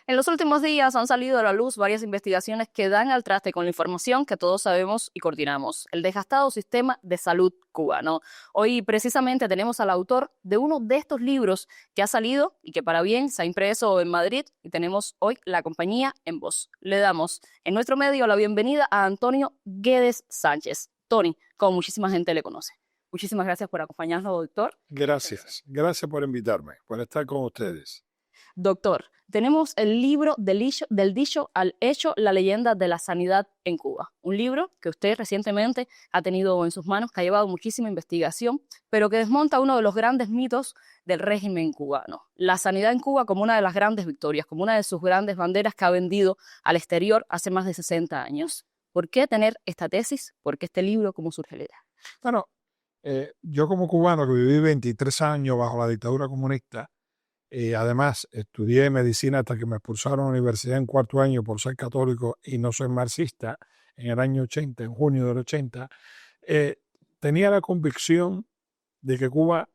En los últimos días han salido a la luz varias investigaciones que dan al traste con la información que todos sabemos y coordinamos, el desgastado sistema de salud cubano. Hoy precisamente tenemos al autor de uno de estos libros que ha salido y que para bien se ha impreso en Madrid y tenemos hoy la compañía en voz. Le damos en nuestro medio la bienvenida a Antonio Guedes Sánchez. Tony, como muchísima gente le conoce. Muchísimas gracias por acompañarnos, doctor. Gracias por invitarme, por estar con ustedes. Doctor, tenemos el libro del dicho al hecho, la leyenda de la sanidad en Cuba. Un libro que usted recientemente ha tenido en sus manos, que ha llevado muchísima investigación, pero que desmonta uno de los grandes mitos del régimen cubano. La sanidad en Cuba como una de las grandes victorias, como una de sus grandes banderas que ha vendido al exterior hace más de 60 años. ¿Por qué tener esta tesis? ¿Por qué este libro? ¿Cómo surge la idea? Bueno, yo como cubano que viví 23 años bajo la dictadura comunista, además estudié medicina hasta que me expulsaron a la universidad en cuarto año por ser católico y no soy marxista, en el año 80, en junio del 80, eh, tenía la convicción de que Cuba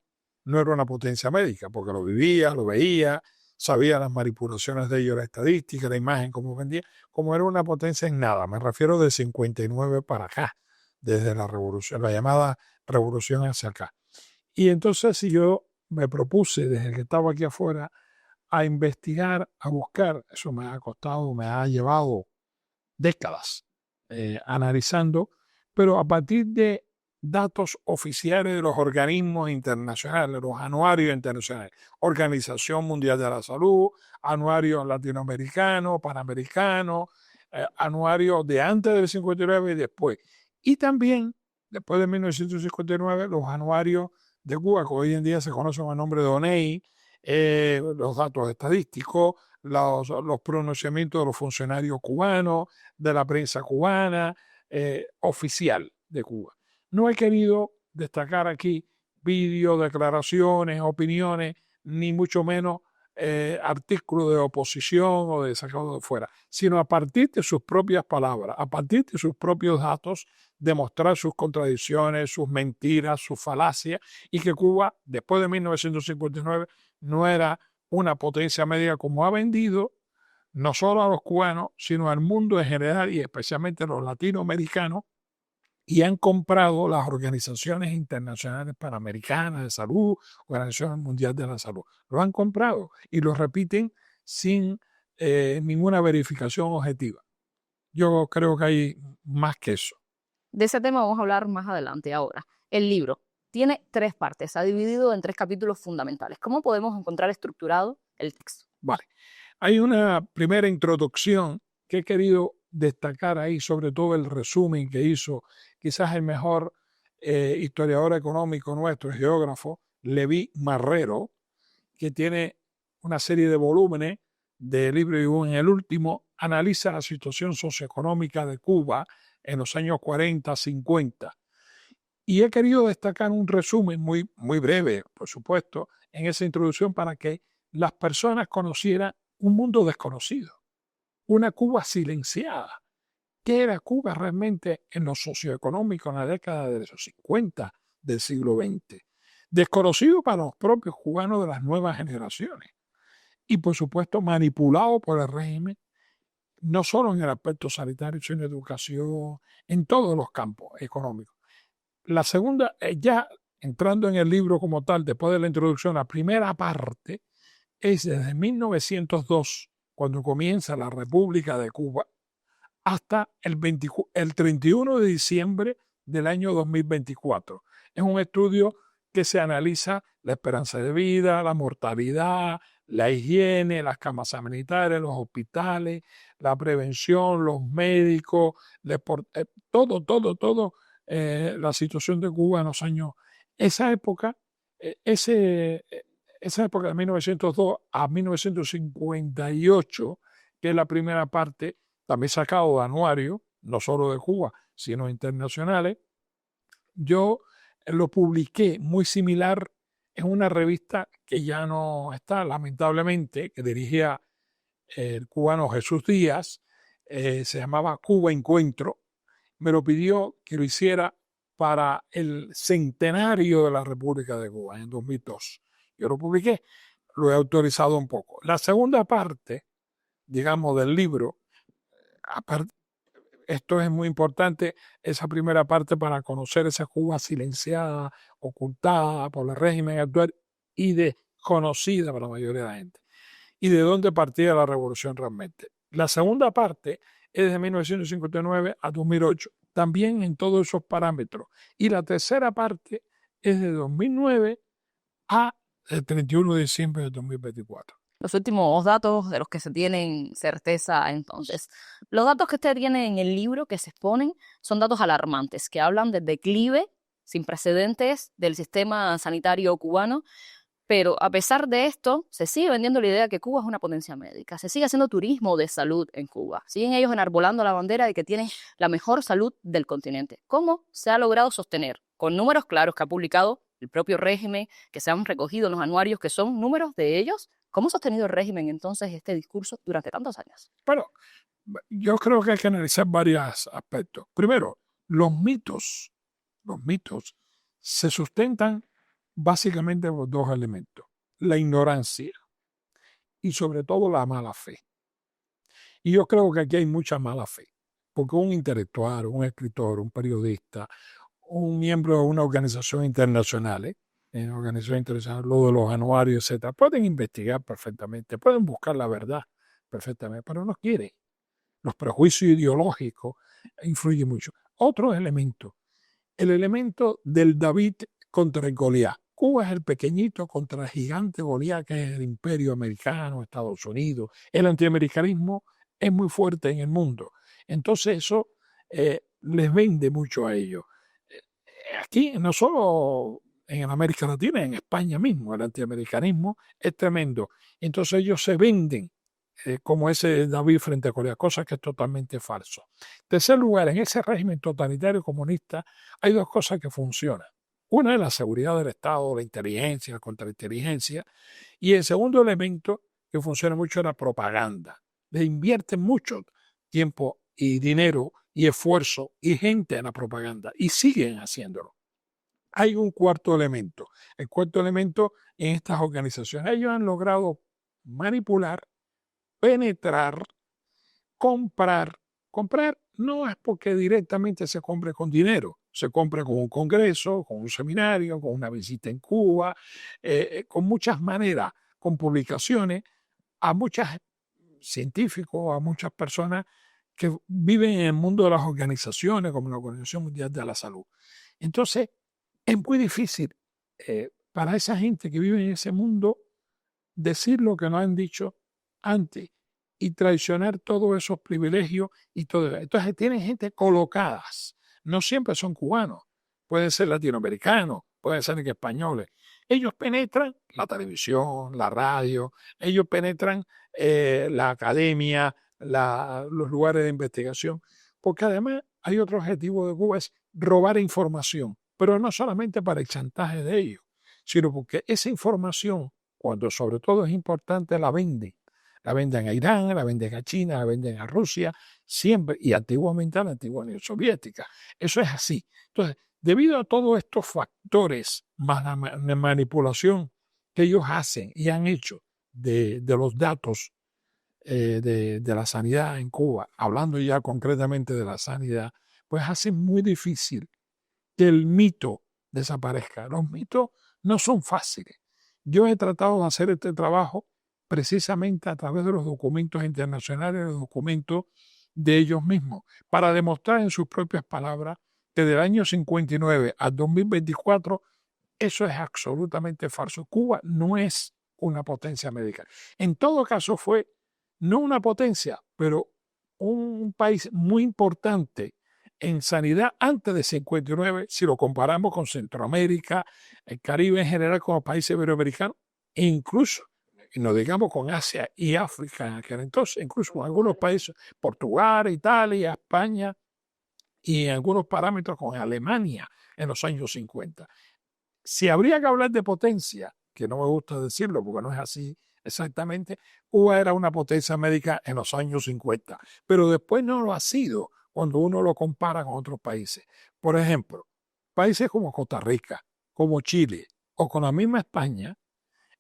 no era una potencia médica, porque lo vivía, lo veía, sabía las manipulaciones de ellos, la estadística, la imagen, cómo vendía, como era una potencia en nada. Me refiero de 59 para acá, desde la revolución, la llamada revolución hacia acá. Y entonces si yo me propuse desde que estaba aquí afuera a investigar, a buscar, eso me ha costado, me ha llevado décadas analizando, pero a partir de datos oficiales de los organismos internacionales, los anuarios internacionales, Organización Mundial de la Salud, anuarios latinoamericanos, panamericanos, anuarios de antes del 59 y después. Y también, después de 1959, los anuarios de Cuba, que hoy en día se conocen con el nombre de ONEI, los datos estadísticos, los pronunciamientos de los funcionarios cubanos, de la prensa cubana, oficial de Cuba. No he querido destacar aquí vídeos, declaraciones, opiniones, ni mucho menos artículos de oposición o de sacado de fuera, sino a partir de sus propias palabras, a partir de sus propios datos, demostrar sus contradicciones, sus mentiras, sus falacias, y que Cuba, después de 1959, no era una potencia médica como ha vendido no solo a los cubanos, sino al mundo en general y especialmente a los latinoamericanos, y han comprado las organizaciones internacionales panamericanas de salud, Organización Mundial de la Salud. Lo han comprado y lo repiten sin ninguna verificación objetiva. Yo creo que hay más que eso. De ese tema vamos a hablar más adelante. Ahora, el libro tiene tres partes, se ha dividido en tres capítulos fundamentales. ¿Cómo podemos encontrar estructurado el texto? Vale. Hay una primera introducción que he querido destacar ahí, sobre todo el resumen que hizo quizás el mejor historiador económico nuestro, geógrafo, Leví Marrero, que tiene una serie de volúmenes de libro y en el último analiza la situación socioeconómica de Cuba en los años 40, 50. Y he querido destacar un resumen muy breve, por supuesto, en esa introducción para que las personas conocieran un mundo desconocido, una Cuba silenciada. ¿Qué era Cuba realmente en lo socioeconómico en la década de los 50 del siglo XX? Desconocido para los propios cubanos de las nuevas generaciones y, por supuesto, manipulado por el régimen, no solo en el aspecto sanitario, sino en educación, en todos los campos económicos. La segunda, ya entrando en el libro como tal, después de la introducción, la primera parte es desde 1902, cuando comienza la República de Cuba, hasta el 31 de diciembre del año 2024. Es un estudio que se analiza la esperanza de vida, la mortalidad, la higiene, las camas sanitarias, los hospitales, la prevención, los médicos, todo, la situación de Cuba en los años, esa época, eh, ese, eh, esa época de 1902 a 1958, que es la primera parte, también sacado de anuario, no solo de Cuba, sino internacionales, yo lo publiqué muy similar en una revista que ya no está, lamentablemente, que dirigía el cubano Jesús Díaz, se llamaba Cuba Encuentro. Me lo pidió que lo hiciera para el centenario de la República de Cuba en 2002. Yo lo publiqué, lo he autorizado un poco. La segunda parte digamos, del libro, esto es muy importante, esa primera parte para conocer esa Cuba silenciada, ocultada por el régimen actual y desconocida para la mayoría de la gente. Y de dónde partía la revolución realmente. La segunda parte es de 1959 a 2008, también en todos esos parámetros. Y la tercera parte es de 2009 a el 31 de diciembre de 2024. Los últimos datos de los que se tienen certeza entonces. Los datos que usted tiene en el libro que se exponen son datos alarmantes que hablan del declive sin precedentes del sistema sanitario cubano, pero a pesar de esto, se sigue vendiendo la idea que Cuba es una potencia médica, se sigue haciendo turismo de salud en Cuba, siguen ellos enarbolando la bandera de que tienen la mejor salud del continente. ¿Cómo se ha logrado sostener? Con números claros que ha publicado el propio régimen, que se han recogido en los anuarios, que son números de ellos. ¿Cómo ha sostenido el régimen entonces este discurso durante tantos años? Bueno, yo creo que hay que analizar varios aspectos. Primero, los mitos se sustentan básicamente por dos elementos: la ignorancia y sobre todo la mala fe. Y yo creo que aquí hay mucha mala fe, porque un intelectual, un escritor, un periodista, un miembro de una organización internacional, lo de los anuarios, etcétera, pueden investigar perfectamente, pueden buscar la verdad perfectamente, pero no quieren. Los prejuicios ideológicos influyen mucho. Otro elemento, el elemento del David contra el Goliat. Cuba es el pequeñito contra el gigante Goliat, que es el imperio americano, Estados Unidos. El antiamericanismo es muy fuerte en el mundo. Entonces eso les vende mucho a ellos. Aquí, no solo en América Latina, en España mismo, el antiamericanismo es tremendo. Entonces ellos se venden como ese David frente a Corea, cosa que es totalmente falso. En tercer lugar, en ese régimen totalitario comunista hay dos cosas que funcionan. Una es la seguridad del Estado, la inteligencia, la contrainteligencia, y el segundo elemento que funciona mucho es la propaganda. Le invierten mucho tiempo y dinero y esfuerzo y gente en la propaganda y siguen haciéndolo. Hay un cuarto elemento. El cuarto elemento en estas organizaciones. Ellos han logrado manipular, penetrar, comprar. Comprar no es porque directamente se compre con dinero, se compra con un congreso, con un seminario, con una visita en Cuba, con muchas maneras, con publicaciones, a muchos científicos, a muchas personas que viven en el mundo de las organizaciones, como la Organización Mundial de la Salud. Entonces, es muy difícil para esa gente que vive en ese mundo decir lo que no han dicho antes y traicionar todos esos privilegios y todo eso. Entonces tienen gente colocadas. No siempre son cubanos. Pueden ser latinoamericanos, pueden ser españoles. Ellos penetran la televisión, la radio, ellos penetran la academia, los lugares de investigación, porque además hay otro objetivo de Cuba, es robar información, pero no solamente para el chantaje de ellos, sino porque esa información, cuando sobre todo es importante, la venden. La venden a Irán, la venden a China, la venden a Rusia, siempre, y antiguamente a la antigua Unión Soviética. Eso es así. Entonces, debido a todos estos factores, más la manipulación que ellos hacen y han hecho de los datos de la sanidad en Cuba, hablando ya concretamente de la sanidad, pues hace muy difícil que el mito desaparezca. Los mitos no son fáciles. Yo he tratado de hacer este trabajo precisamente a través de los documentos internacionales, los documentos de ellos mismos, para demostrar en sus propias palabras que del año 59 al 2024 eso es absolutamente falso. Cuba no es una potencia médica. En todo caso fue no una potencia, pero un país muy importante en sanidad antes de 59, si lo comparamos con Centroamérica, el Caribe en general, con los países iberoamericanos, e incluso, y no digamos con Asia y África en aquel entonces, incluso con algunos países, Portugal, Italia, España, y en algunos parámetros con Alemania en los años 50. Si habría que hablar de potencia, que no me gusta decirlo porque no es así exactamente, Cuba era una potencia médica en los años 50, pero después no lo ha sido cuando uno lo compara con otros países. Por ejemplo, países como Costa Rica, como Chile o con la misma España,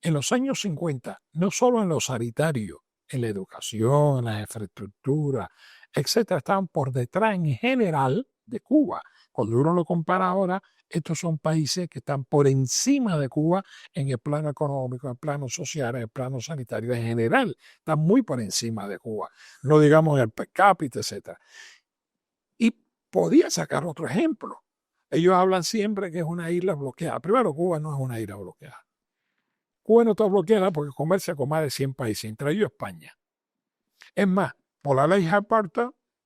en los años 50, no solo en lo sanitario, en la educación, en la infraestructura, etcétera, estaban por detrás en general de Cuba. Cuando uno lo compara ahora, estos son países que están por encima de Cuba en el plano económico, en el plano social, en el plano sanitario, en general, están muy por encima de Cuba. No digamos en el per cápita, etcétera. Y podía sacar otro ejemplo. Ellos hablan siempre que es una isla bloqueada. Primero, Cuba no es una isla bloqueada. Cuba no está bloqueada porque comercia con más de 100 países, entre ellos España. Es más, por la ley Harper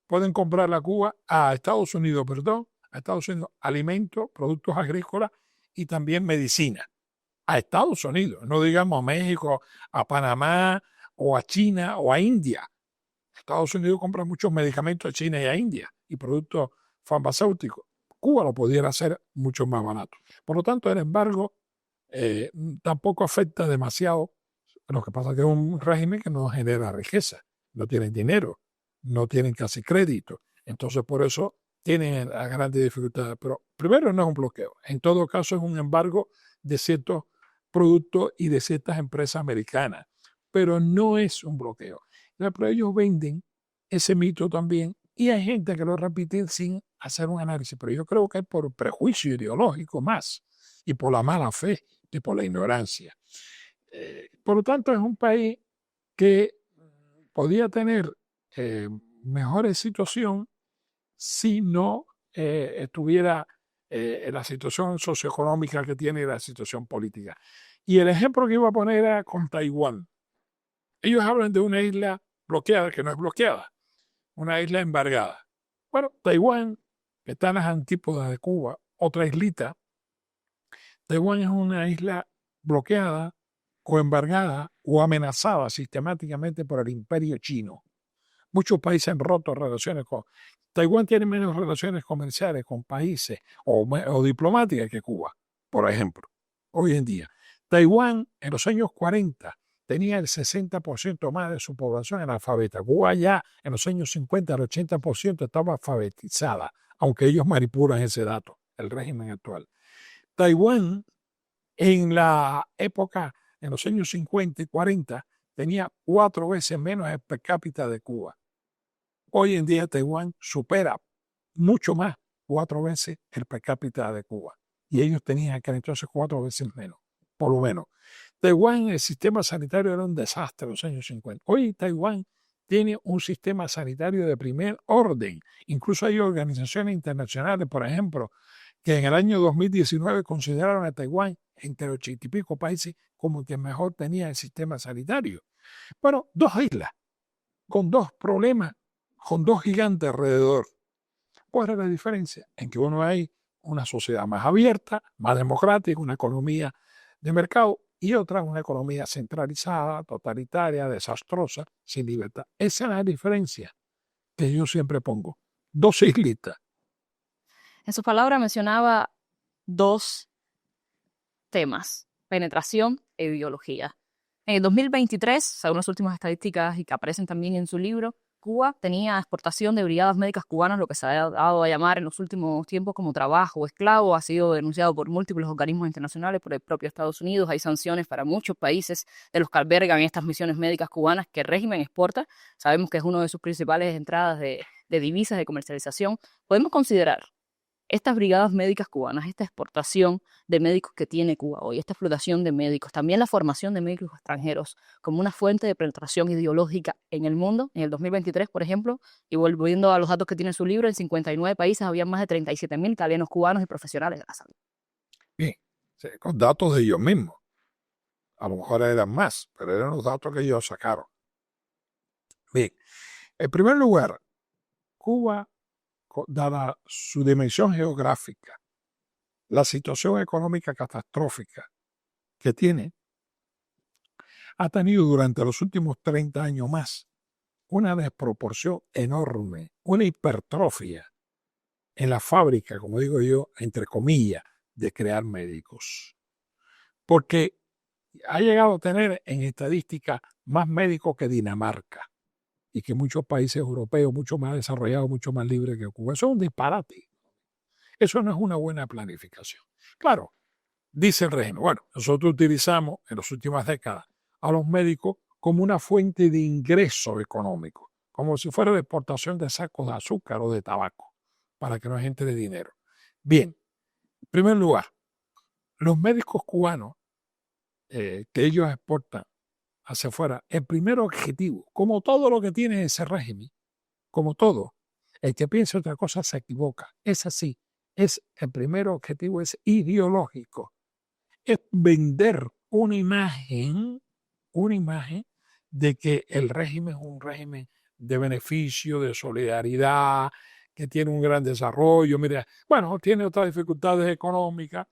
pueden comprar a Cuba, a Estados Unidos, alimentos, productos agrícolas y también medicina. A Estados Unidos, no digamos a México, a Panamá o a China o a India. Estados Unidos compra muchos medicamentos a China y a India y productos farmacéuticos. Cuba lo pudiera hacer mucho más barato. Por lo tanto, el embargo tampoco afecta demasiado. Lo que pasa es que es un régimen que no genera riqueza, no tienen dinero, no tienen casi crédito. Entonces, por eso tienen grandes dificultades. Pero primero no es un bloqueo. En todo caso, es un embargo de ciertos productos y de ciertas empresas americanas. Pero no es un bloqueo. Pero ellos venden ese mito también y hay gente que lo repite sin hacer un análisis. Pero yo creo que es por prejuicio ideológico más y por la mala fe y por la ignorancia. Por lo tanto, es un país que podía tener mejor situación si no estuviera en la situación socioeconómica que tiene y la situación política. Y el ejemplo que iba a poner era con Taiwán. Ellos hablan de una isla bloqueada, que no es bloqueada, una isla embargada. Bueno, Taiwán, que está en las antípodas de Cuba, otra islita, Taiwán es una isla bloqueada o embargada o amenazada sistemáticamente por el imperio chino. Muchos países han roto relaciones con... Taiwán tiene menos relaciones comerciales con países o diplomáticas que Cuba, por ejemplo, hoy en día. Taiwán en los años 40 tenía el 60% más de su población analfabeta. Cuba ya en los años 50 el 80% estaba alfabetizada, aunque ellos manipulan ese dato, el régimen actual. Taiwán en la época, en los años 50 y 40, tenía 4 veces menos el per cápita de Cuba. Hoy en día Taiwán supera mucho más, 4 veces el per cápita de Cuba. Y ellos tenían aquel entonces 4 veces menos, por lo menos. Taiwán, el sistema sanitario era un desastre en los años 50. Hoy Taiwán tiene un sistema sanitario de primer orden. Incluso hay organizaciones internacionales, por ejemplo, que en el año 2019 consideraron a Taiwán entre 80 y pico países como el que mejor tenía el sistema sanitario. Bueno, 2 islas, con 2 problemas, con 2 gigantes alrededor. ¿Cuál es la diferencia? En que uno hay una sociedad más abierta, más democrática, una economía de mercado, y otra una economía centralizada, totalitaria, desastrosa, sin libertad. Esa es la diferencia que yo siempre pongo. 2 islitas. En sus palabras mencionaba 2 temas, penetración e ideología. En el 2023, según las últimas estadísticas y que aparecen también en su libro, Cuba tenía exportación de brigadas médicas cubanas, lo que se ha dado a llamar en los últimos tiempos como trabajo esclavo, ha sido denunciado por múltiples organismos internacionales, por el propio Estados Unidos. Hay sanciones para muchos países de los que albergan estas misiones médicas cubanas que el régimen exporta. Sabemos que es una de sus principales entradas de divisas de comercialización. Podemos considerar estas brigadas médicas cubanas, esta exportación de médicos que tiene Cuba hoy, esta explotación de médicos, también la formación de médicos extranjeros como una fuente de penetración ideológica en el mundo. En el 2023, por ejemplo, y volviendo a los datos que tiene su libro, en 59 países había más de 37.000 italianos cubanos y profesionales de la salud. Bien, con datos de ellos mismos. A lo mejor eran más, pero eran los datos que ellos sacaron. Bien, en primer lugar, Cuba, dada su dimensión geográfica, la situación económica catastrófica que tiene, ha tenido durante los últimos 30 años más una desproporción enorme, una hipertrofia en la fábrica, como digo yo, entre comillas, de crear médicos. Porque ha llegado a tener en estadística más médicos que Dinamarca y que muchos países europeos mucho más desarrollados, mucho más libres que Cuba. Eso es un disparate. Eso no es una buena planificación. Claro, dice el régimen, bueno, nosotros utilizamos en las últimas décadas a los médicos como una fuente de ingreso económico, como si fuera la exportación de sacos de azúcar o de tabaco, para que no entre dinero. Bien, en primer lugar, los médicos cubanos que ellos exportan hacia afuera, el primer objetivo, como todo lo que tiene ese régimen, como todo, el que piensa otra cosa se equivoca. Es así. El primer objetivo es ideológico. Es vender una imagen de que el régimen es un régimen de beneficio, de solidaridad, que tiene un gran desarrollo. Mira, bueno, tiene otras dificultades económicas,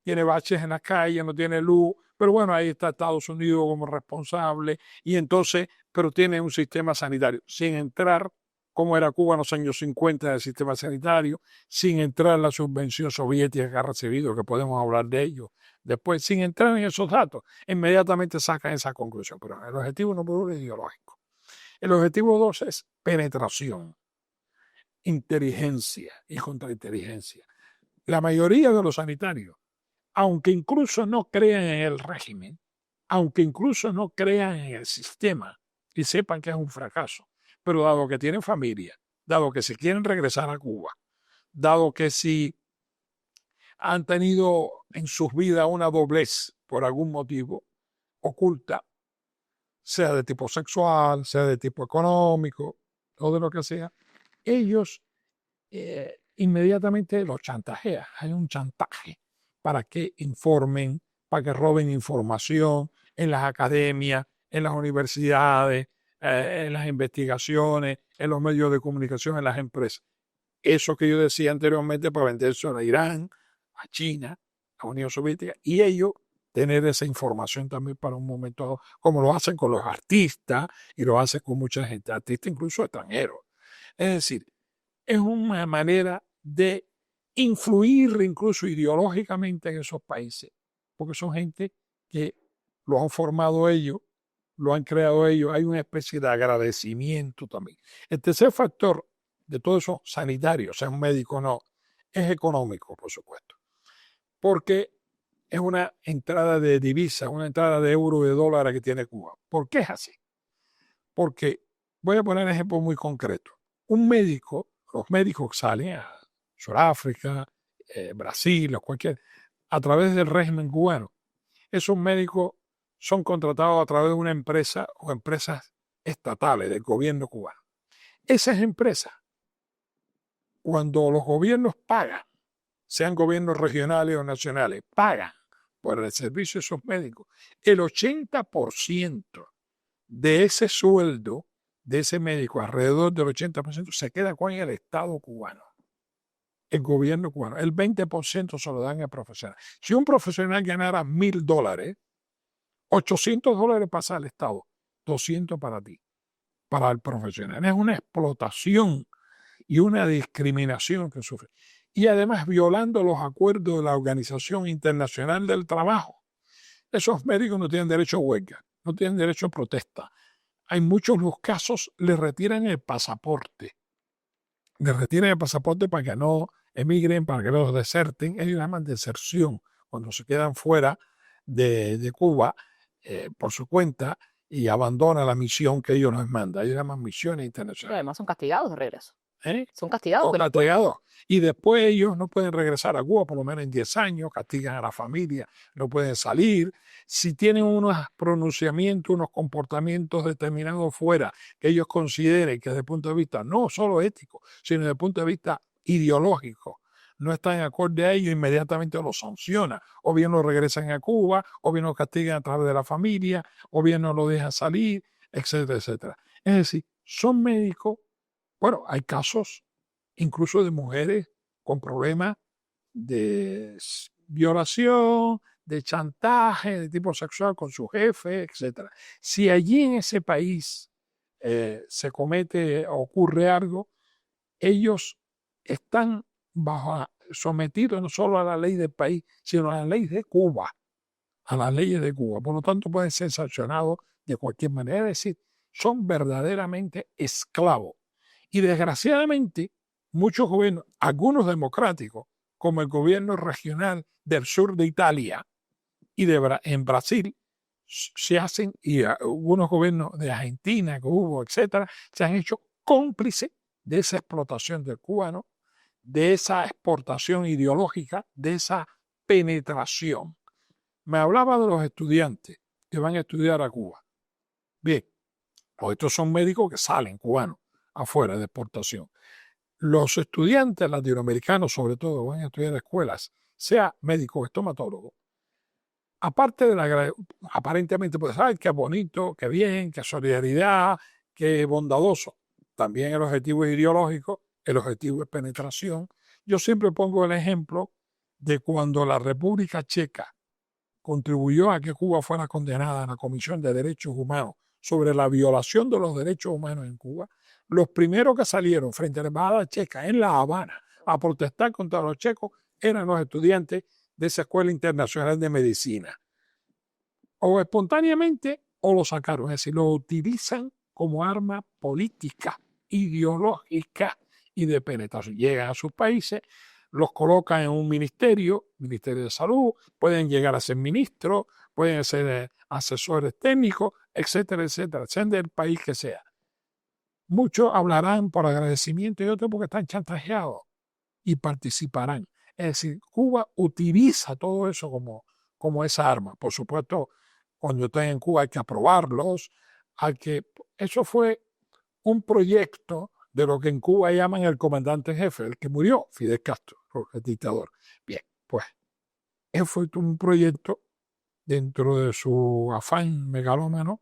tiene baches en las calles, no tiene luz, pero bueno, ahí está Estados Unidos como responsable y entonces, pero tiene un sistema sanitario, sin entrar como era Cuba en los años 50 del sistema sanitario, sin entrar en la subvención soviética que ha recibido, que podemos hablar de ello después, sin entrar en esos datos, inmediatamente sacan esa conclusión. Pero el objetivo número 1 es ideológico. El objetivo 2 es penetración, inteligencia y contrainteligencia. La mayoría de los sanitarios, aunque incluso no crean en el régimen, aunque incluso no crean en el sistema y sepan que es un fracaso, pero dado que tienen familia, dado que se quieren regresar a Cuba, dado que si han tenido en sus vidas una doblez por algún motivo oculta, sea de tipo sexual, sea de tipo económico o de lo que sea, ellos inmediatamente los chantajean. Hay un chantaje para que informen, para que roben información en las academias, en las universidades, en las investigaciones, en los medios de comunicación, en las empresas. Eso que yo decía anteriormente para venderse a Irán, a China, a la Unión Soviética, y ellos tener esa información también para un momento dado, como lo hacen con los artistas y lo hacen con mucha gente, artistas incluso extranjeros. Es decir, es una manera de influir incluso ideológicamente en esos países, porque son gente que lo han formado ellos, lo han creado ellos, hay una especie de agradecimiento también. El tercer factor de todo eso sanitario, sea un médico o no, es económico, por supuesto, porque es una entrada de divisas, una entrada de euros y de dólares que tiene Cuba. ¿Por qué es así? Porque, voy a poner un ejemplo muy concreto. Un médico, los médicos salen a Sudáfrica, Brasil o cualquier, a través del régimen cubano. Esos médicos son contratados a través de una empresa o empresas estatales del gobierno cubano. Esas empresas, cuando los gobiernos pagan, sean gobiernos regionales o nacionales, pagan por el servicio de esos médicos, el 80% de ese sueldo de ese médico, alrededor del 80%, se queda con el Estado cubano, el gobierno cubano. El 20% se lo dan al profesional. Si un profesional ganara $1,000, $800 pasa al Estado, 200 para ti, para el profesional. Es una explotación y una discriminación que sufre. Y además violando los acuerdos de la Organización Internacional del Trabajo. Esos médicos no tienen derecho a huelga, no tienen derecho a protesta. Hay muchos los casos, les retiran el pasaporte. Les retiran el pasaporte para que no emigren, para que no los deserten. Ellos llaman deserción, cuando se quedan fuera de Cuba por su cuenta y abandonan la misión que ellos nos mandan. Ellos llaman misiones Pero internacionales. además son castigados de regreso. ¿Eh? Son castigados. O castigados. Y después ellos no pueden regresar a Cuba por lo menos en 10 años, castigan a la familia, no pueden salir. Si tienen unos pronunciamientos, unos comportamientos determinados fuera que ellos consideren que desde el punto de vista no solo ético, sino desde el punto de vista ideológico, no están en acorde a ello, inmediatamente los sanciona. O bien lo regresan a Cuba, o bien lo castigan a través de la familia, o bien no lo dejan salir, etcétera, etcétera. Es decir, son médicos. Bueno, hay casos incluso de mujeres con problemas de violación, de chantaje de tipo sexual con su jefe, etc. Si allí en ese país se comete o ocurre algo, ellos están sometidos no solo a la ley del país, sino a la ley de Cuba, a las leyes de Cuba. Por lo tanto, pueden ser sancionados de cualquier manera. Es decir, son verdaderamente esclavos. Y desgraciadamente, muchos gobiernos, algunos democráticos, como el gobierno regional del sur de Italia y en Brasil, se hacen, y algunos gobiernos de Argentina que hubo, etcétera, se han hecho cómplices de esa explotación del cubano, de esa exportación ideológica, de esa penetración. Me hablaba de los estudiantes que van a estudiar a Cuba. Bien, pues estos son médicos que salen cubanos afuera de exportación. Los estudiantes latinoamericanos, sobre todo, van a estudiar en escuelas, sea médico o estomatólogo, aparte de la, aparentemente, pues, ay, qué bonito, qué bien, qué solidaridad, qué bondadoso. También el objetivo es ideológico, el objetivo es penetración. Yo siempre pongo el ejemplo de cuando la República Checa contribuyó a que Cuba fuera condenada a la Comisión de Derechos Humanos sobre la violación de los derechos humanos en Cuba. Los primeros que salieron frente a la embajada checa en La Habana a protestar contra los checos eran los estudiantes de esa Escuela Internacional de Medicina. O espontáneamente o lo sacaron, es decir, lo utilizan como arma política, ideológica y de penetración. Llegan a sus países, los colocan en un ministerio de salud, pueden llegar a ser ministros, pueden ser asesores técnicos, etcétera, etcétera, sean del país que sea. Muchos hablarán por agradecimiento y otros porque están chantajeados y participarán. Es decir, Cuba utiliza todo eso como esa arma. Por supuesto, cuando estén en Cuba hay que aprobarlos, eso fue un proyecto de lo que en Cuba llaman el comandante en jefe, el que murió, Fidel Castro, el dictador. Bien, pues, él fue un proyecto dentro de su afán megalómano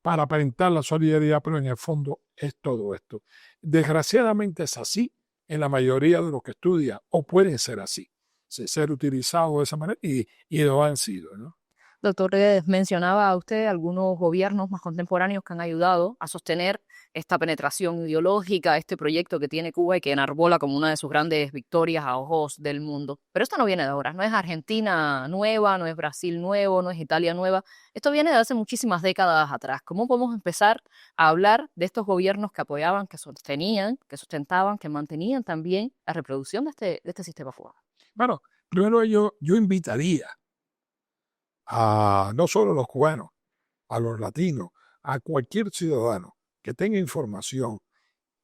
para aparentar la solidaridad, pero en el fondo es todo esto. Desgraciadamente es así en la mayoría de los que estudian, o pueden ser así, ser utilizados de esa manera, y lo han sido, ¿no? Doctor, mencionaba usted algunos gobiernos más contemporáneos que han ayudado a sostener esta penetración ideológica, este proyecto que tiene Cuba y que enarbola como una de sus grandes victorias a ojos del mundo. Pero esto no viene de ahora, no es Argentina nueva, no es Brasil nuevo, no es Italia nueva. Esto viene de hace muchísimas décadas atrás. ¿Cómo podemos empezar a hablar de estos gobiernos que apoyaban, que sostenían, que sustentaban, que mantenían también la reproducción de este sistema cubano? Bueno, primero yo invitaría a no solo a los cubanos, a los latinos, a cualquier ciudadano que tenga información,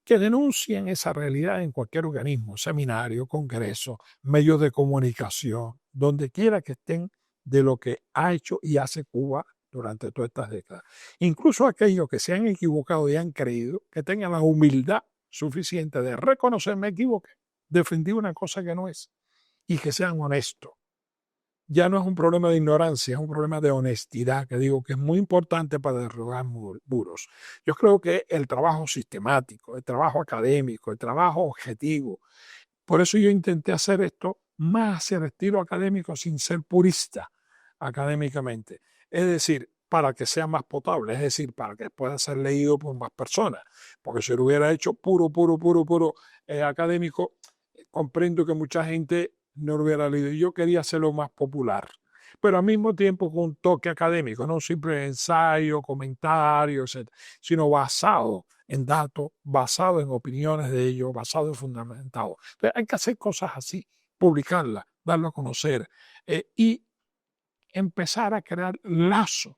que denuncien esa realidad en cualquier organismo, seminario, congreso, medios de comunicación, donde quiera que estén, de lo que ha hecho y hace Cuba durante todas estas décadas. Incluso aquellos que se han equivocado y han creído, que tengan la humildad suficiente de reconocer, me equivoqué, defendí una cosa que no es, y que sean honestos. Ya no es un problema de ignorancia, es un problema de honestidad, que digo que es muy importante para derribar muros. Yo creo que el trabajo sistemático, el trabajo académico, el trabajo objetivo, por eso yo intenté hacer esto más hacia el estilo académico sin ser purista académicamente. Es decir, para que sea más potable, es decir, para que pueda ser leído por más personas. Porque si lo hubiera hecho puro académico, comprendo que mucha gente no lo hubiera leído. Yo quería hacerlo más popular, pero al mismo tiempo con un toque académico, no un simple ensayo, comentario, etc., sino basado en datos, basado en opiniones de ellos, basado en fundamentados. Entonces, hay que hacer cosas así, publicarlas, darlo a conocer y empezar a crear lazos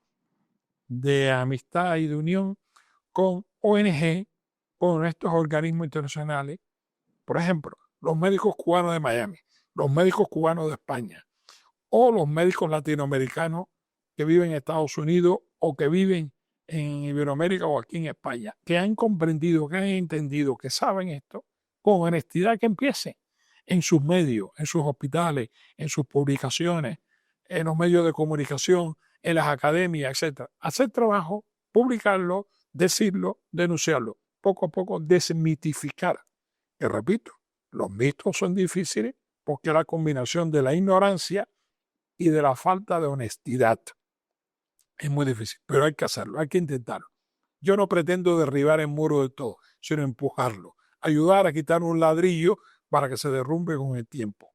de amistad y de unión con ONG, con estos organismos internacionales. Por ejemplo, los médicos cubanos de Miami, los médicos cubanos de España, o los médicos latinoamericanos que viven en Estados Unidos o que viven en Iberoamérica o aquí en España, que han comprendido, que han entendido, que saben esto, con honestidad que empiecen en sus medios, en sus hospitales, en sus publicaciones, en los medios de comunicación, en las academias, etc. Hacer trabajo, publicarlo, decirlo, denunciarlo, poco a poco desmitificar. Que repito, los mitos son difíciles porque la combinación de la ignorancia y de la falta de honestidad es muy difícil, pero hay que hacerlo, hay que intentarlo. Yo no pretendo derribar el muro de todo, sino empujarlo, ayudar a quitar un ladrillo para que se derrumbe con el tiempo.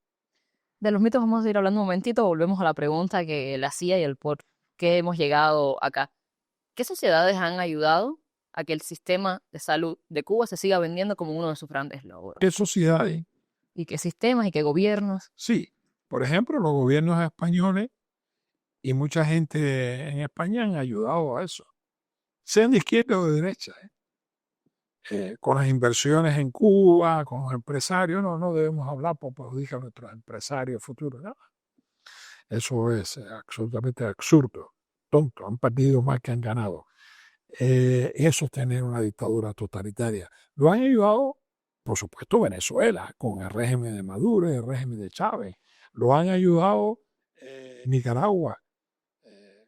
De los mitos vamos a ir hablando un momentito, volvemos a la pregunta que la hacía y el por qué hemos llegado acá. ¿Qué sociedades han ayudado a que el sistema de salud de Cuba se siga vendiendo como uno de sus grandes logros? ¿Qué sociedades? ¿Y qué sistemas y qué gobiernos? Sí, por ejemplo, los gobiernos españoles Y mucha gente en España han ayudado a eso, sean de izquierda o de derecha. Con las inversiones en Cuba, con los empresarios, no debemos hablar por perjudicar a nuestros empresarios futuros. No. Eso es absolutamente absurdo, tonto. Han perdido más que han ganado. Eso es tener una dictadura totalitaria. Lo han ayudado, por supuesto, Venezuela, con el régimen de Maduro y el régimen de Chávez. Lo han ayudado Nicaragua,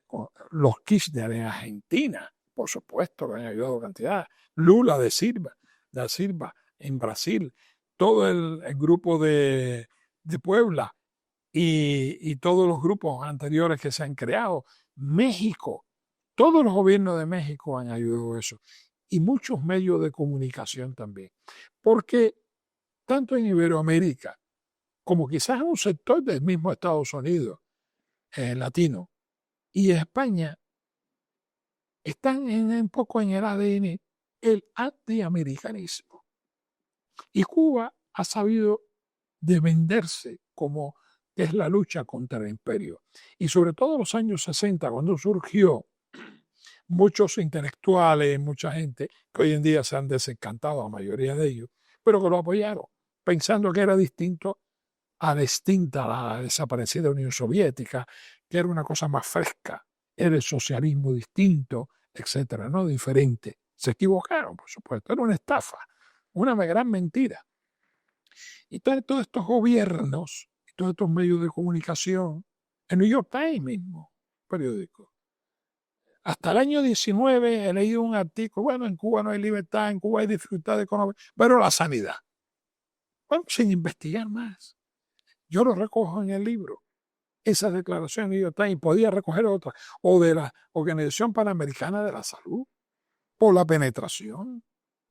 con los Kirchner en Argentina, por supuesto, lo han ayudado cantidad. Lula da Silva en Brasil, todo el grupo de Puebla y todos los grupos anteriores que se han creado. México, todos los gobiernos de México han ayudado a eso. Y muchos medios de comunicación también. Porque tanto en Iberoamérica como quizás en un sector del mismo Estados Unidos, latino, y España, están un poco en el ADN el antiamericanismo. Y Cuba ha sabido de venderse como que es la lucha contra el imperio. Y sobre todo en los años 60, cuando surgió, muchos intelectuales, mucha gente, que hoy en día se han desencantado, la mayoría de ellos, pero que lo apoyaron, pensando que era distinto a la extinta, la desaparecida Unión Soviética, que era una cosa más fresca, era el socialismo distinto, etcétera, no diferente. Se equivocaron, por supuesto, era una estafa, una gran mentira. Y todos estos gobiernos, y todos estos medios de comunicación, el New York Times mismo, periódico. Hasta el año 19 he leído un artículo, bueno, en Cuba no hay libertad, en Cuba hay dificultad económica, pero la sanidad. Bueno, sin investigar más. Yo lo recojo en el libro. Esa declaración de New York Times, podía recoger otra, o de la Organización Panamericana de la Salud, por la penetración,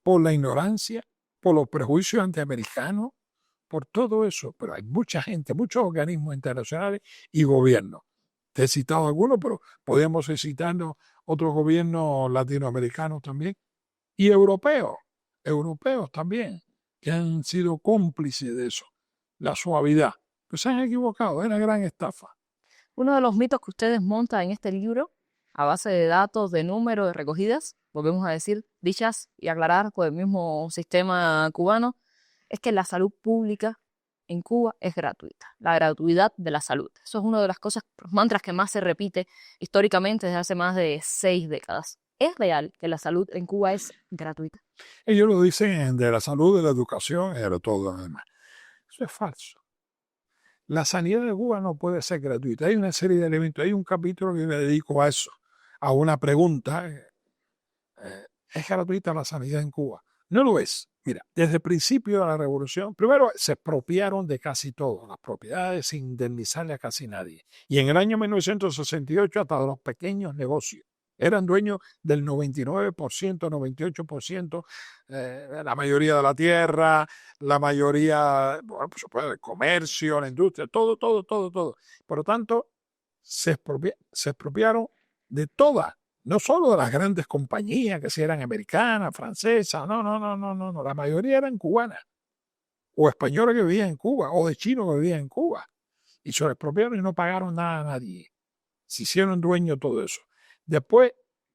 por la ignorancia, por los prejuicios antiamericanos, por todo eso. Pero hay mucha gente, muchos organismos internacionales y gobiernos. Te he citado algunos, pero podemos ir citando otros gobiernos latinoamericanos también y europeos también, que han sido cómplices de eso, la suavidad. Pues se han equivocado, es una gran estafa. Uno de los mitos que ustedes montan en este libro, a base de datos, de números, de recogidas, volvemos a decir, dichas y aclarar con el mismo sistema cubano, es que la salud pública en Cuba es gratuita, la gratuidad de la salud. Eso es una de las cosas, los mantras que más se repite históricamente desde hace más de 6 décadas. ¿Es real que la salud en Cuba es gratuita? Ellos lo dicen de la salud, de la educación y de todo lo demás. Eso es falso. La sanidad de Cuba no puede ser gratuita. Hay una serie de elementos. Hay un capítulo que me dedico a eso, a una pregunta. ¿Es gratuita la sanidad en Cuba? No lo es. Mira, desde el principio de la revolución, primero se expropiaron de casi todo, las propiedades sin indemnizarle a casi nadie. Y en el año 1968 hasta los pequeños negocios eran dueños del 99%, 98%, la mayoría de la tierra, la mayoría, bueno, por supuesto, el comercio, la industria, todo. Por lo tanto, se expropiaron de todas. No solo de las grandes compañías que si eran americanas, francesas, no, la mayoría eran cubanas, o españoles que vivían en Cuba, o de chinos que vivían en Cuba, y se lo expropiaron y no pagaron nada a nadie. Se hicieron dueños de todo eso. Después,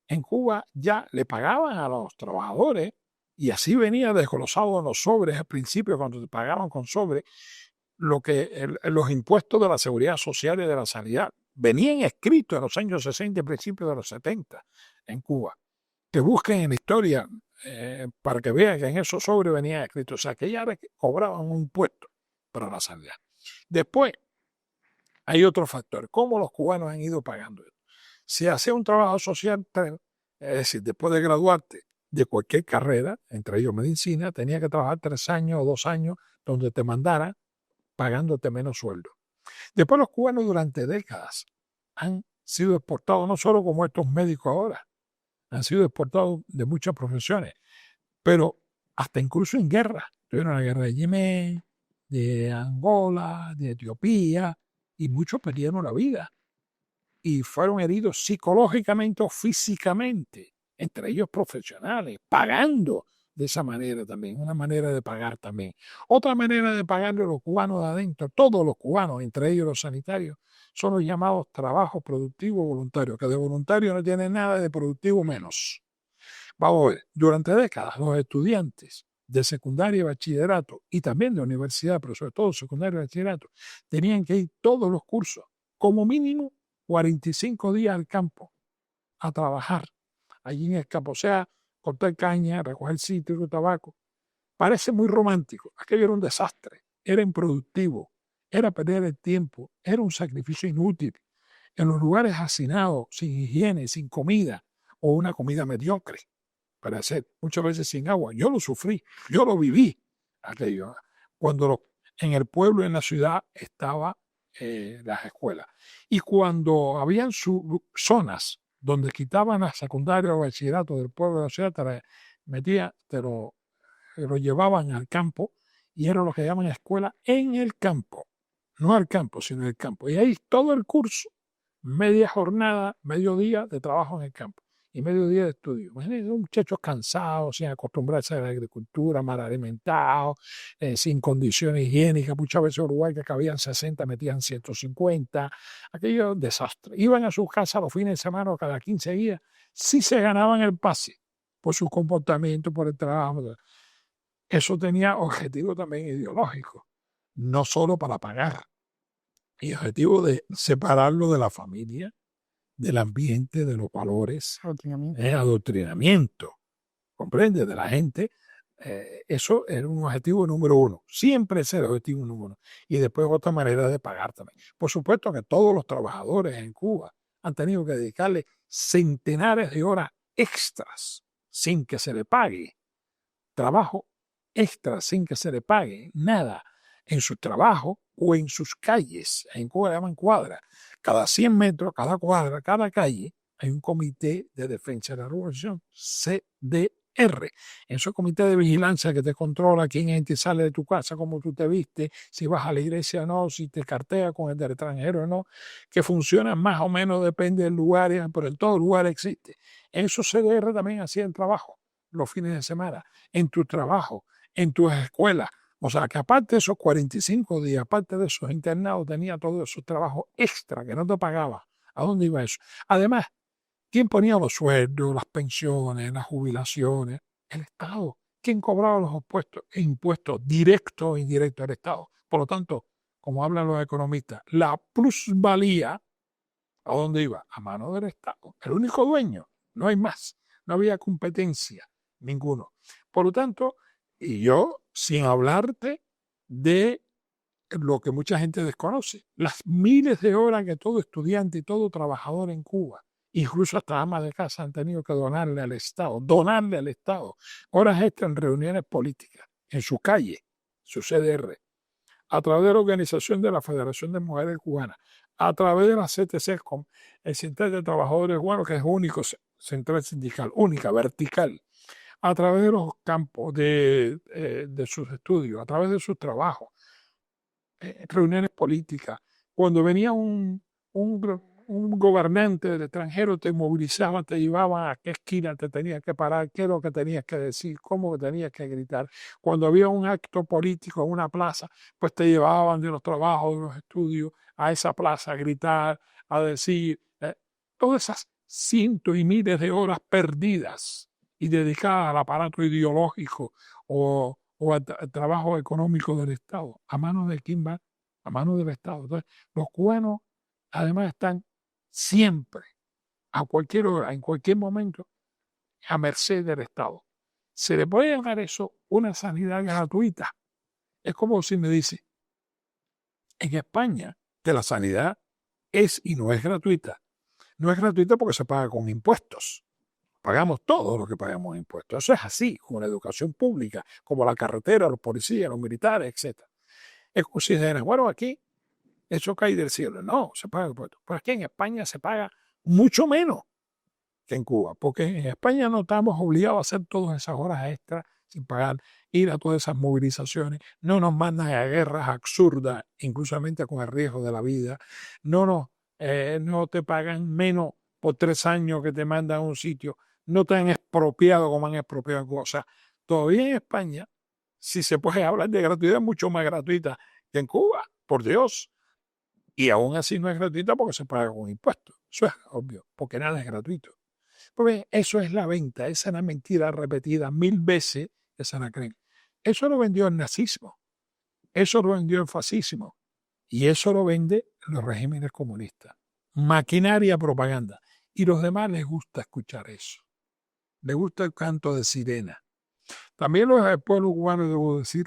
en Cuba ya le pagaban a los trabajadores, y así venía desglosado en los sobres al principio, cuando te pagaban con sobres, los impuestos de la seguridad social y de la sanidad. Venían escritos en los años 60 y principios de los 70 en Cuba. Que busquen en la historia para que vean que en esos sobres venían escritos. O sea, que ya cobraban un impuesto para la sanidad. Después, hay otro factor. ¿Cómo los cubanos han ido pagando esto? Si hacía un trabajo social, es decir, después de graduarte de cualquier carrera, entre ellos medicina, tenía que trabajar 3 años o 2 años donde te mandaran pagándote menos sueldo. Después los cubanos durante décadas han sido exportados, no solo como estos médicos ahora, han sido exportados de muchas profesiones, pero hasta incluso en guerra. Tuvieron la guerra de Yemen, de Angola, de Etiopía, y muchos perdieron la vida y fueron heridos psicológicamente o físicamente, entre ellos profesionales, pagando de esa manera también, una manera de pagar también. Otra manera de pagarle a los cubanos de adentro, todos los cubanos, entre ellos los sanitarios, son los llamados trabajos productivos voluntarios, que de voluntario no tiene nada, de productivo menos. Vamos a ver, durante décadas los estudiantes de secundaria y bachillerato y también de universidad, pero sobre todo secundaria y bachillerato, tenían que ir todos los cursos, como mínimo 45 días al campo a trabajar allí en el campo, o sea, cortar caña, recoger cítrico, tabaco. Parece muy romántico, aquello era un desastre, era improductivo, era perder el tiempo, era un sacrificio inútil. En los lugares hacinados, sin higiene, sin comida o una comida mediocre, para hacer muchas veces sin agua. Yo lo sufrí, yo lo viví aquello. En el pueblo y en la ciudad estaba las escuelas. Y cuando habían zonas donde quitaban la secundaria o bachillerato del pueblo de la ciudad, te lo llevaban al campo y era lo que llaman escuela en el campo. No al campo, sino en el campo. Y ahí todo el curso, media jornada, medio día de trabajo en el campo y medio día de estudio. Imagínense, muchachos cansados, sin acostumbrarse a la agricultura, mal alimentados, sin condiciones higiénicas. Muchas veces en Uruguay que cabían 60, metían 150. Aquello es un desastre. Iban a sus casas los fines de semana o cada 15 días, sí se ganaban el pase por su comportamiento, por el trabajo. Eso tenía objetivo también ideológico, no solo para pagar, y objetivo de separarlo de la familia, del ambiente, de los valores, adoctrinamiento, ¿comprende? De la gente. Eso era un objetivo número uno, siempre es el objetivo número uno. Y después otra manera de pagar también. Por supuesto que todos los trabajadores en Cuba han tenido que dedicarle centenares de horas extras sin que se le pague. Trabajo extra sin que se le pague nada en su trabajo o en sus calles. En Cuba le llaman cuadras. Cada 100 metros, cada cuadra, cada calle, hay un comité de defensa de la revolución, CDR. En ese comité de vigilancia que te controla quién entra y sale de tu casa, cómo tú te vistes, si vas a la iglesia o no, si te cartea con el del extranjero o no, que funciona más o menos, depende del lugar, pero en todo lugar existe. En esos CDR también hacían trabajo los fines de semana, en tu trabajo, en tus escuelas. O sea, que aparte de esos 45 días, aparte de esos internados, tenía todos esos trabajos extra que no te pagaba. ¿A dónde iba eso? Además, ¿quién ponía los sueldos, las pensiones, las jubilaciones? El Estado. ¿Quién cobraba los impuestos directos o indirectos al Estado? Por lo tanto, como hablan los economistas, la plusvalía, ¿a dónde iba? A mano del Estado. El único dueño, no hay más. No había competencia, ninguno. Por lo tanto, y yo, sin hablarte de lo que mucha gente desconoce, las miles de horas que todo estudiante y todo trabajador en Cuba, incluso hasta amas de casa, han tenido que donarle al Estado, horas extras en reuniones políticas, en su calle, su CDR, a través de la organización de la Federación de Mujeres Cubanas, a través de la CTC, el Sindicato de Trabajadores Cubanos, que es único central sindical, única, vertical, a través de los campos de sus estudios, a través de sus trabajos, reuniones políticas. Cuando venía un gobernante del extranjero, te movilizaba, te llevaba a qué esquina te tenías que parar, qué es lo que tenías que decir, cómo tenías que gritar. Cuando había un acto político en una plaza, pues te llevaban de los trabajos, de los estudios, a esa plaza a gritar, a decir, todas esas cientos y miles de horas perdidas y dedicadas al aparato ideológico o al trabajo económico del Estado. ¿A manos de quién va? A manos del Estado. Entonces, los cubanos además están siempre, a cualquier hora, en cualquier momento, a merced del Estado. ¿Se le puede llamar eso una sanidad gratuita? Es como si me dice, en España, que la sanidad es y no es gratuita. No es gratuita porque se paga con impuestos. Pagamos todo lo que pagamos impuestos. Eso es así, como la educación pública, como la carretera, los policías, los militares, etc. Es como si dijeran, bueno, aquí eso cae del cielo. No, se paga impuestos. Pero aquí en España se paga mucho menos que en Cuba, porque en España no estamos obligados a hacer todas esas horas extras sin pagar, ir a todas esas movilizaciones, no nos mandan a guerras absurdas, inclusivamente con el riesgo de la vida, no te pagan menos por 3 años que te mandan a un sitio, no te han expropiado como han expropiado en Cuba. O sea, todavía en España, si se puede hablar de gratuidad, mucho más gratuita que en Cuba, por Dios. Y aún así no es gratuita porque se paga con impuestos. Eso es obvio, porque nada es gratuito. Pues eso es la venta, esa es la mentira repetida 1000 veces que se la creen. Eso lo vendió el nazismo, eso lo vendió el fascismo y eso lo vende los regímenes comunistas. Maquinaria, propaganda. Y los demás les gusta escuchar eso. Les gusta el canto de sirena. También el pueblo cubano, debo decir,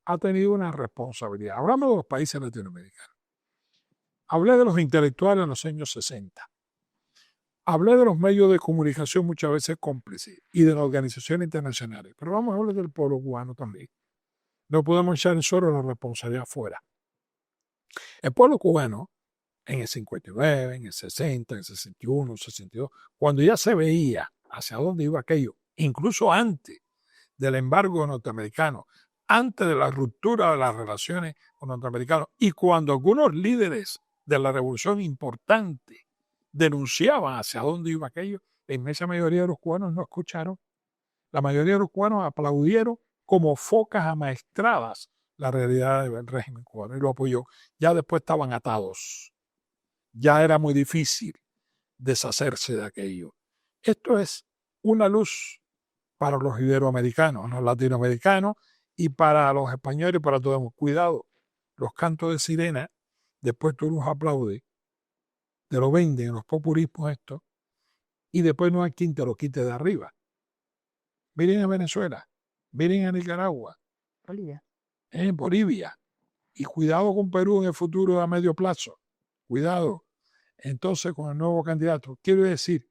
ha tenido una responsabilidad. Hablamos de los países latinoamericanos. Hablé de los intelectuales en los años 60. Hablé de los medios de comunicación muchas veces cómplices y de las organizaciones internacionales. Pero vamos a hablar del pueblo cubano también. No podemos echar solo la responsabilidad fuera. El pueblo cubano, en el 59, en el 60, en el 61, 62, cuando ya se veía hacia dónde iba aquello, incluso antes del embargo norteamericano, antes de la ruptura de las relaciones con norteamericanos, y cuando algunos líderes de la revolución importante denunciaban hacia dónde iba aquello, la inmensa mayoría de los cubanos no escucharon. La mayoría de los cubanos aplaudieron como focas amaestradas la realidad del régimen cubano y lo apoyó. Ya después estaban atados. Ya era muy difícil deshacerse de aquello. Esto es una luz para los iberoamericanos, los latinoamericanos y para los españoles y para todos. Cuidado, los cantos de sirena, después tú los aplaudes, te lo venden, los populismos estos, y después no hay quien te lo quite de arriba. Miren a Venezuela, miren a Nicaragua, Bolivia, y cuidado con Perú en el futuro a medio plazo. Cuidado. Entonces, con el nuevo candidato, quiero decir,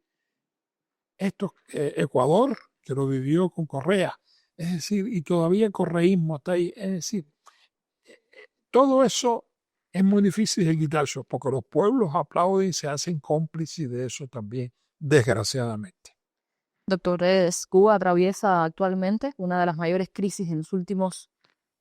Ecuador, que lo vivió con Correa, es decir, y todavía el correísmo está ahí, es decir, todo eso es muy difícil de quitarse, porque los pueblos aplauden y se hacen cómplices de eso también, desgraciadamente. Doctor, Cuba atraviesa actualmente una de las mayores crisis en los últimos,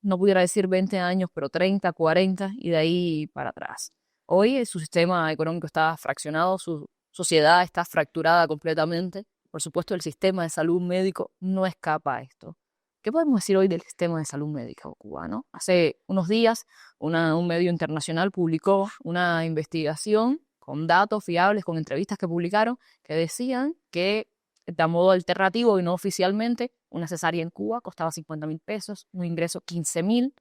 no pudiera decir 20 años, pero 30, 40 y de ahí para atrás. Hoy su sistema económico está fraccionado, su sociedad está fracturada completamente. Por supuesto, el sistema de salud médico no escapa a esto. ¿Qué podemos decir hoy del sistema de salud médico cubano? Hace unos días, un medio internacional publicó una investigación con datos fiables, con entrevistas que publicaron, que decían que de modo alternativo y no oficialmente, una cesárea en Cuba costaba 50.000 pesos, un ingreso 15.000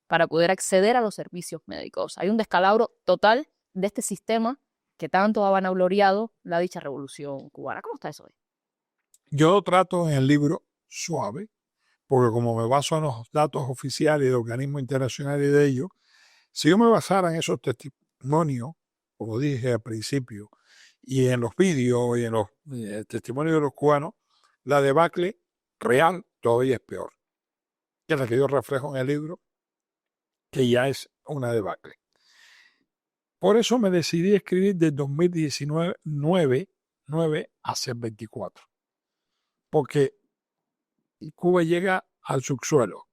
para poder acceder a los servicios médicos. Hay un descalabro total de este sistema que tanto ha vanagloriado la dicha revolución cubana. ¿Cómo está eso hoy? Yo trato en el libro suave, porque como me baso en los datos oficiales de organismos internacionales y de ellos, si yo me basara en esos testimonios, como dije al principio, y en los vídeos y en los testimonios de los cubanos, la debacle real todavía es peor, que es la que yo reflejo en el libro, que ya es una debacle. Por eso me decidí a escribir del 2019 hacia el 24, porque Cuba llega al subsuelo.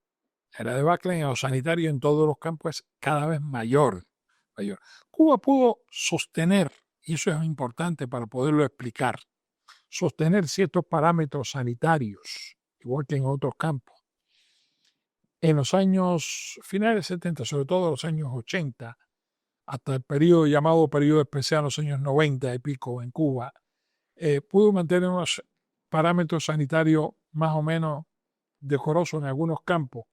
La debacle en lo sanitario en todos los campos es cada vez mayor. Cuba pudo sostener, y eso es importante para poderlo explicar, sostener ciertos parámetros sanitarios, igual que en otros campos. En los años finales 70, sobre todo los años 80, hasta el periodo llamado periodo especial, los años 90 y pico en Cuba, pudo mantener unos parámetros sanitarios más o menos decorosos en algunos campos,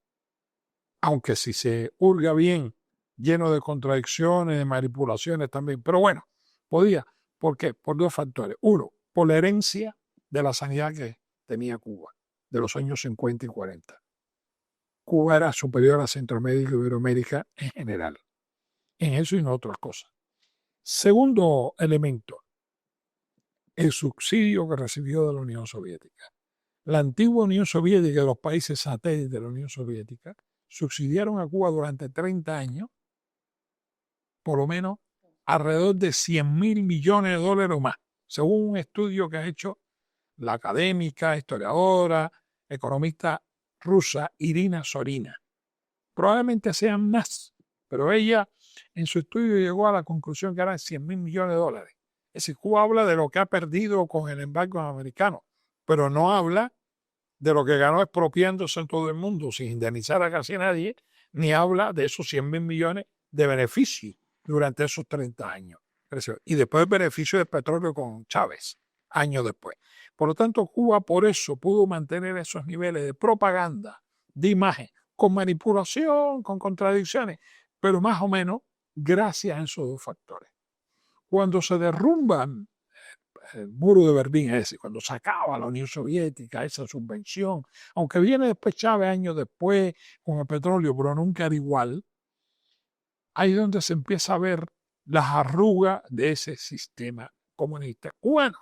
aunque si se hurga bien, lleno de contradicciones, de manipulaciones también. Pero bueno, podía. ¿Por qué? Por dos factores. Uno, por la herencia de la sanidad que tenía Cuba, de los años 50 y 40. Cuba era superior a Centroamérica y Iberoamérica en general, en eso y en otras cosas. Segundo elemento, el subsidio que recibió de la Unión Soviética. La antigua Unión Soviética y los países satélites de la Unión Soviética subsidiaron a Cuba durante 30 años, por lo menos, alrededor de 100.000 millones de dólares o más, según un estudio que ha hecho la académica, historiadora, economista rusa Irina Sorina. Probablemente sean más, pero ella en su estudio llegó a la conclusión que eran 100.000 millones de dólares. Es decir, Cuba habla de lo que ha perdido con el embargo americano, pero no habla de lo que ganó expropiándose en todo el mundo sin indemnizar a casi nadie, ni habla de esos 100.000 millones de beneficio durante esos 30 años. Y después el beneficio del petróleo con Chávez, años después. Por lo tanto, Cuba por eso pudo mantener esos niveles de propaganda, de imagen, con manipulación, con contradicciones, pero más o menos gracias a esos dos factores. Cuando se derrumban el muro de Berlín cuando se acaba la Unión Soviética, esa subvención, aunque viene después Chávez años después con el petróleo, pero nunca era igual, ahí es donde se empieza a ver las arrugas de ese sistema comunista cubano.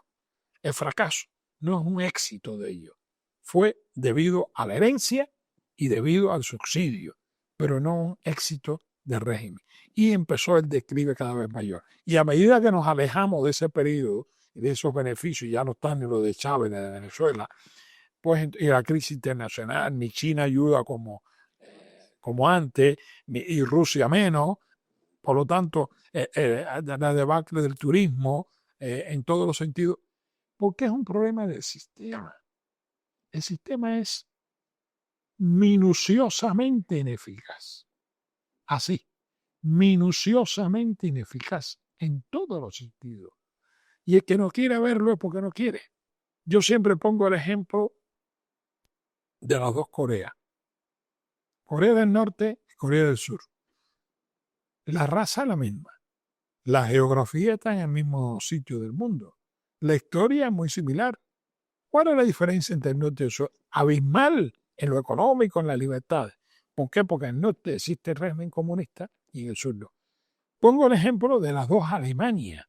El fracaso no es un éxito de ellos, fue debido a la herencia y debido al subsidio, pero no un éxito del régimen. Y empezó el declive cada vez mayor. Y a medida que nos alejamos de ese periodo y de esos beneficios, ya no están ni lo de Chávez ni de Venezuela, pues y la crisis internacional, ni China ayuda como antes, y Rusia menos. Por lo tanto, la debacle del turismo en todos los sentidos, porque es un problema del sistema. El sistema es minuciosamente ineficaz. Así, minuciosamente ineficaz en todos los sentidos. Y el que no quiere verlo es porque no quiere. Yo siempre pongo el ejemplo de las dos Coreas. Corea del Norte y Corea del Sur. La raza es la misma. La geografía está en el mismo sitio del mundo. La historia es muy similar. ¿Cuál es la diferencia entre el norte y el sur? Abismal en lo económico, en la libertad. ¿Por qué? Porque en el norte existe el régimen comunista y en el sur no. Pongo el ejemplo de las dos Alemanias.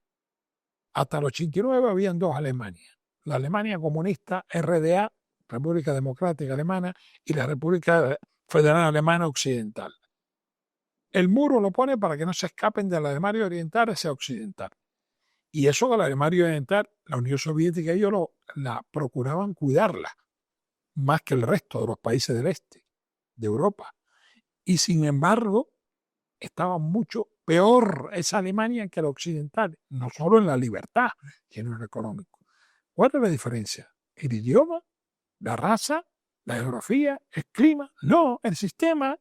Hasta el 89 habían dos Alemanias. La Alemania comunista, RDA, República Democrática Alemana, y la República Federal Alemana Occidental. El muro lo pone para que no se escapen de la Alemania Oriental hacia Occidental. Y eso de la Alemania Oriental, la Unión Soviética y ellos la procuraban cuidarla, más que el resto de los países del este, de Europa. Y sin embargo, estaba mucho peor esa Alemania que la occidental, no solo en la libertad, sino en lo económico. ¿Cuál es la diferencia? ¿El idioma? ¿La raza? ¿La geografía? ¿El clima? No, el sistema.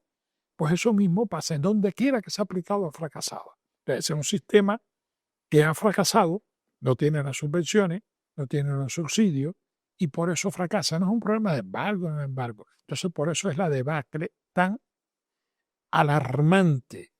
Pues eso mismo pasa en donde quiera que se ha aplicado, ha fracasado. Entonces, es un sistema que ha fracasado, no tiene las subvenciones, no tiene los subsidios, y por eso fracasa. No es un problema de embargo, no embargo. Entonces, por eso es la debacle tan alarmante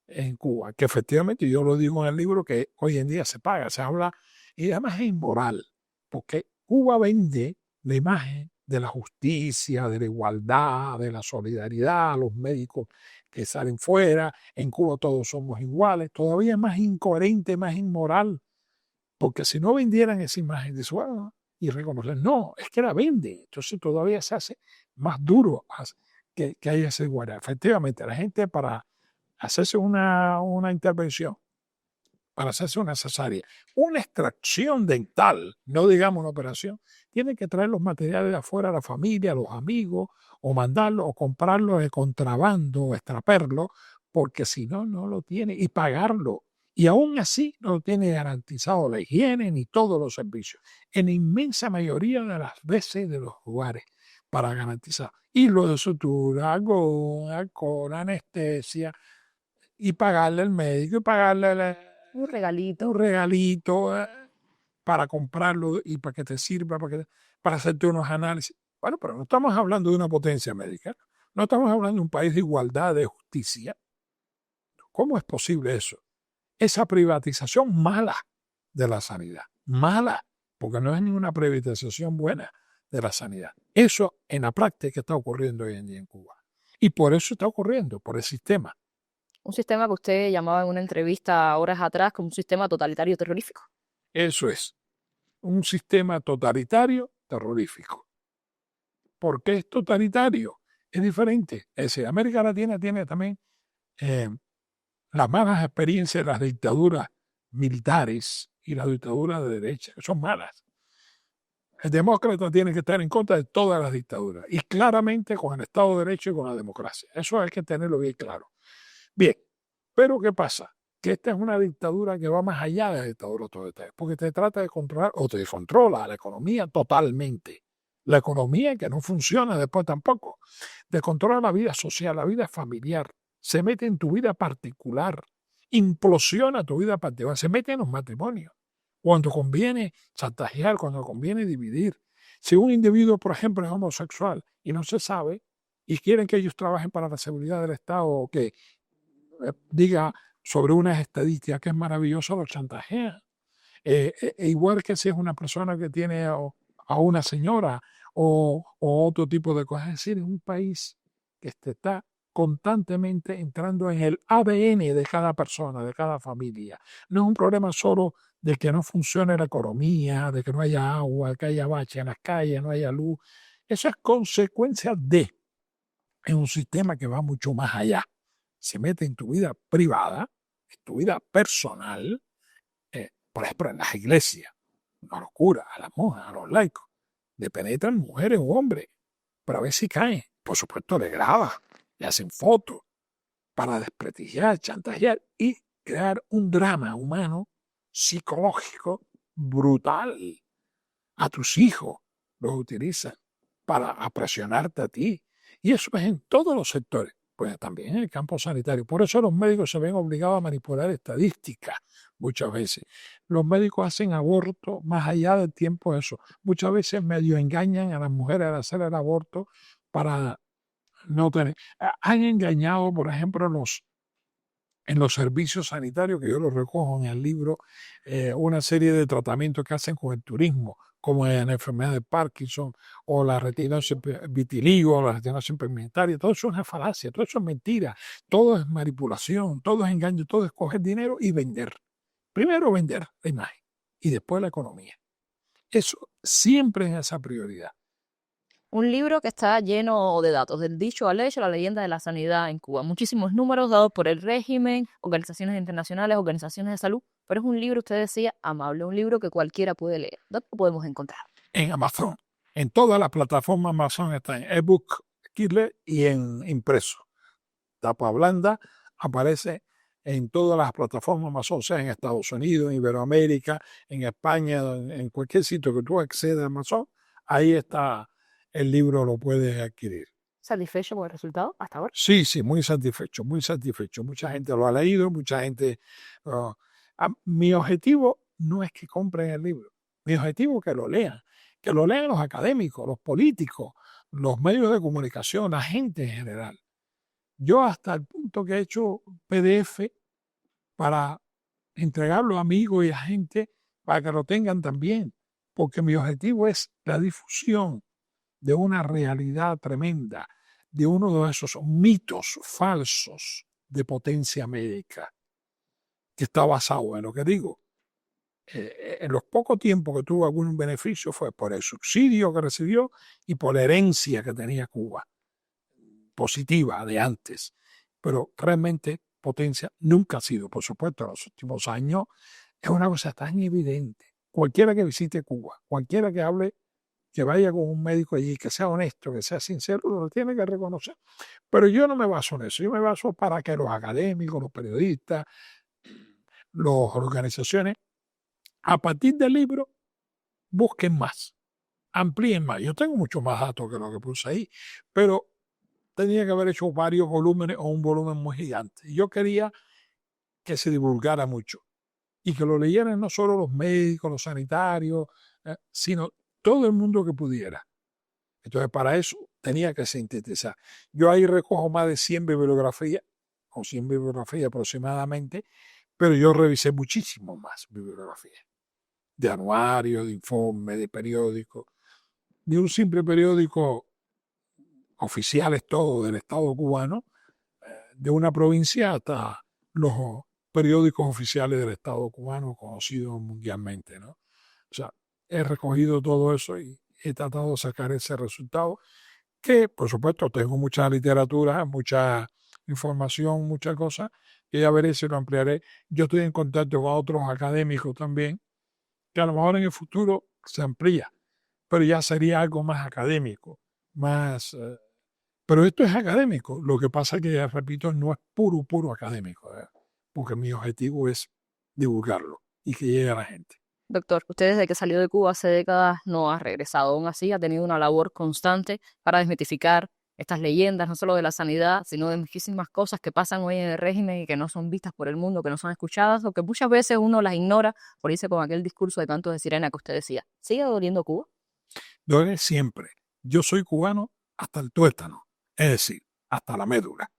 en Cuba, que efectivamente yo lo digo en el libro, que hoy en día se paga, se habla, y además es inmoral, porque Cuba vende la imagen de la justicia, de la igualdad, de la solidaridad, los médicos que salen fuera, en Cuba todos somos iguales, todavía es más incoherente, más inmoral, porque si no vendieran esa imagen de su y reconocer, no, es que la vende, entonces todavía se hace más duro que haya esa igualdad. Efectivamente, la gente para hacerse una intervención, para hacerse una cesárea, una extracción dental, no digamos una operación, tiene que traer los materiales de afuera a la familia, a los amigos, o mandarlo, o comprarlo de contrabando, o extraperlo, porque si no, no lo tiene, y pagarlo. Y aún así no tiene garantizado la higiene ni todos los servicios, en la inmensa mayoría de las veces de los lugares, para garantizar. Y lo de sutura, con anestesia, y pagarle al médico, y pagarle Un regalito. un regalito para comprarlo y para que te sirva, para hacerte unos análisis. Bueno, pero no estamos hablando de una potencia médica, no estamos hablando de un país de igualdad, de justicia. ¿Cómo es posible eso? Esa privatización mala de la sanidad, mala, porque no es ninguna privatización buena de la sanidad. Eso en la práctica está ocurriendo hoy en día en Cuba. Y por eso está ocurriendo, por el sistema. Un sistema que usted llamaba en una entrevista horas atrás como un sistema totalitario terrorífico. Eso es, un sistema totalitario terrorífico. ¿Por qué es totalitario? Es diferente. Es decir, América Latina tiene también las malas experiencias de las dictaduras militares y las dictaduras de derecha, que son malas. El demócrata tiene que estar en contra de todas las dictaduras y claramente con el Estado de Derecho y con la democracia. Eso hay que tenerlo bien claro. Bien, pero ¿qué pasa? Que esta es una dictadura que va más allá de la dictadura autoritaria, porque te trata de controlar o te controla la economía totalmente. La economía que no funciona después tampoco. Te controla la vida social, la vida familiar, se mete en tu vida particular, implosiona tu vida particular, se mete en los matrimonios. Cuando conviene chantajear, cuando conviene dividir. Si un individuo, por ejemplo, es homosexual y no se sabe, y quieren que ellos trabajen para la seguridad del Estado o que diga sobre unas estadísticas que es maravilloso, lo chantajean. Igual que si es una persona que tiene a una señora o otro tipo de cosas. Es decir, es un país que está constantemente entrando en el ADN de cada persona, de cada familia. No es un problema solo de que no funcione la economía, de que no haya agua, que haya bache en las calles, no haya luz. Eso es consecuencia de es un sistema que va mucho más allá. Se mete en tu vida privada, en tu vida personal, por ejemplo, en las iglesias, a los curas, a las monjas, a los laicos, le penetran mujeres o hombres, pero a ver si caen. Por supuesto, le graban, le hacen fotos para desprestigiar, chantajear y crear un drama humano, psicológico, brutal. A tus hijos los utilizan para presionarte a ti. Y eso es en todos los sectores, pues también en el campo sanitario. Por eso los médicos se ven obligados a manipular estadísticas muchas veces. Los médicos hacen aborto más allá del tiempo de eso. Muchas veces medio engañan a las mujeres al hacer el aborto para no tener. Han engañado, por ejemplo, en los servicios sanitarios, que yo los recojo en el libro, una serie de tratamientos que hacen con el turismo, como en la enfermedad de Parkinson, o la retinosis vitiligo, o la retinosis pigmentaria. Todo eso es una falacia, todo eso es mentira, todo es manipulación, todo es engaño, todo es coger dinero y vender. Primero vender la imagen y después la economía. Eso siempre es esa prioridad. Un libro que está lleno de datos, del dicho al hecho, la leyenda de la sanidad en Cuba. Muchísimos números dados por el régimen, organizaciones internacionales, organizaciones de salud, pero es un libro, usted decía, amable, un libro que cualquiera puede leer. ¿Dónde lo podemos encontrar? En Amazon. En todas las plataformas Amazon está en ebook, Kindle y en impreso. Tapa blanda, aparece en todas las plataformas Amazon, sea en Estados Unidos, en Iberoamérica, en España, en cualquier sitio que tú accedas a Amazon, ahí está el libro, lo puedes adquirir. ¿Satisfecho con el resultado hasta ahora? Sí, sí, muy satisfecho, muy satisfecho. Mucha gente lo ha leído, mucha gente... mi objetivo no es que compren el libro, mi objetivo es que lo lean los académicos, los políticos, los medios de comunicación, la gente en general. Yo hasta el punto que he hecho PDF para entregarlo a amigos y a gente para que lo tengan también, porque mi objetivo es la difusión de una realidad tremenda, de uno de esos mitos falsos de potencia médica, que está basado en lo que digo. En los pocos tiempos que tuvo algún beneficio fue por el subsidio que recibió y por la herencia que tenía Cuba, positiva de antes. Pero realmente potencia nunca ha sido, por supuesto, en los últimos años es una cosa tan evidente. Cualquiera que visite Cuba, cualquiera que hable, que vaya con un médico allí, que sea honesto, que sea sincero, lo tiene que reconocer. Pero yo no me baso en eso, yo me baso para que los académicos, los periodistas, las organizaciones, a partir del libro, busquen más, amplíen más. Yo tengo mucho más datos que lo que puse ahí, pero tenía que haber hecho varios volúmenes o un volumen muy gigante. Yo quería que se divulgara mucho y que lo leyeran no solo los médicos, los sanitarios, sino todo el mundo que pudiera. Entonces, para eso tenía que sintetizar. Yo ahí recojo más de 100 bibliografías, o 100 bibliografías aproximadamente, pero yo revisé muchísimo más bibliografías, de anuarios, de informes, de periódicos, de un simple periódico oficiales todo del Estado cubano, de una provincia hasta los periódicos oficiales del Estado cubano conocidos mundialmente, ¿no? O sea, he recogido todo eso y he tratado de sacar ese resultado, que por supuesto tengo mucha literatura, mucha información, muchas cosas, que ya veré si lo ampliaré. Yo estoy en contacto con otros académicos también, que a lo mejor en el futuro se amplía, pero ya sería algo más académico, más... pero esto es académico. Lo que pasa es que, ya repito, no es puro académico, porque mi objetivo es divulgarlo y que llegue a la gente. Doctor, usted desde que salió de Cuba hace décadas no ha regresado. Aún así, ha tenido una labor constante para desmitificar estas leyendas, no solo de la sanidad, sino de muchísimas cosas que pasan hoy en el régimen y que no son vistas por el mundo, que no son escuchadas o que muchas veces uno las ignora por irse con aquel discurso de cantos de sirena que usted decía. ¿Sigue doliendo Cuba? Duele siempre. Yo soy cubano hasta el tuétano, es decir, hasta la médula.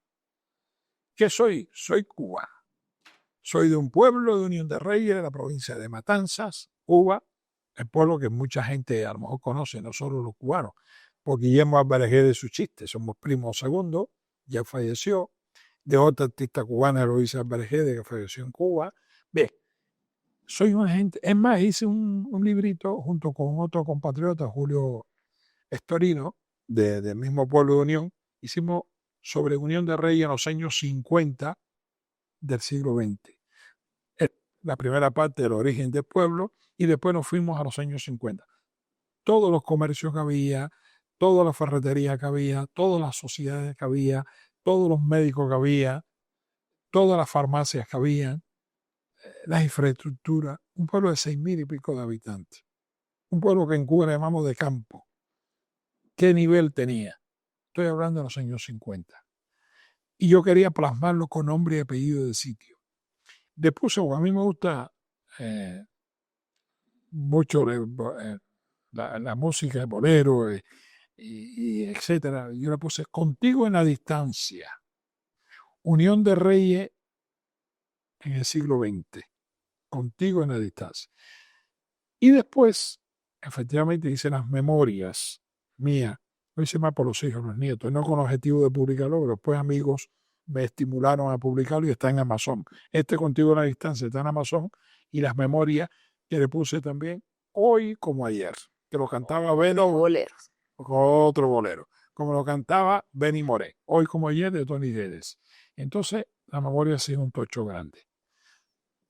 ¿Qué soy? Soy cubano. Soy de un pueblo de Unión de Reyes, de la provincia de Matanzas, Cuba, el pueblo que mucha gente a lo mejor conoce, no solo los cubanos, por Guillermo Álvarez de su chiste, somos primos segundos, ya falleció, de otra artista cubana, Luisa Álvarez que falleció en Cuba. Bien, soy una gente, es más, hice un librito junto con otro compatriota, Julio Estorino, del mismo pueblo de Unión, hicimos sobre Unión de Reyes en los años 50 del siglo XX. La primera parte del origen del pueblo y después nos fuimos a los años 50. Todos los comercios que había, todas las ferreterías que había, todas las sociedades que había, todos los médicos que había, todas las farmacias que había, las infraestructuras, un pueblo de 6.000 y pico de habitantes. Un pueblo que en Cuba le llamamos de campo. ¿Qué nivel tenía? Estoy hablando de los años 50. Y yo quería plasmarlo con nombre y apellido de sitio. Después, a mí me gusta mucho la música de bolero y etcétera. Yo le puse Contigo en la distancia. Unión de Reyes en el siglo XX. Contigo en la distancia. Y después, efectivamente, hice las memorias mías. Lo hice más por los hijos, los nietos, no con el objetivo de publicarlo, pero después amigos me estimularon a publicarlo y está en Amazon. Contigo en la distancia está en Amazon y las memorias que le puse también hoy como ayer, que lo cantaba Los boleros. otro bolero, como lo cantaba Benny Moré, hoy como ayer de Tony Guedes. Entonces, la memoria ha sido un tocho grande.